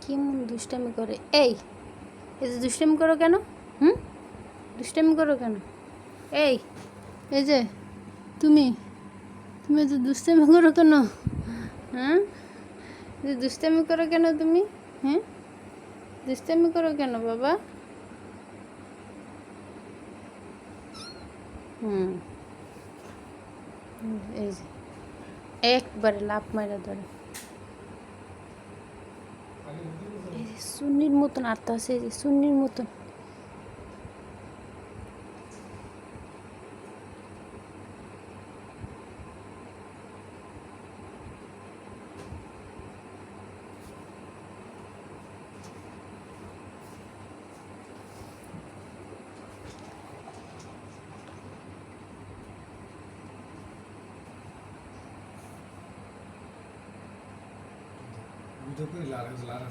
কেমন দুষ্টামি করে। এই এই যে দুষ্টামি করো কেন? হুম, দুষ্টামি করো কেন? এই এই যে তুমি তুমি যে দুষ্টামি করো কেন? হ্যাঁ, যে দুষ্টামি করো কেন তুমি? হ্যাঁ, দুষ্টামি করো কেন বাবা? হুম, এই যে একবারে লাফ মারা ধরে। এই যে সুন্নির মতন আটটা আছে, এই যে সুন্নির মতন। ভিডিও করে লারা লারা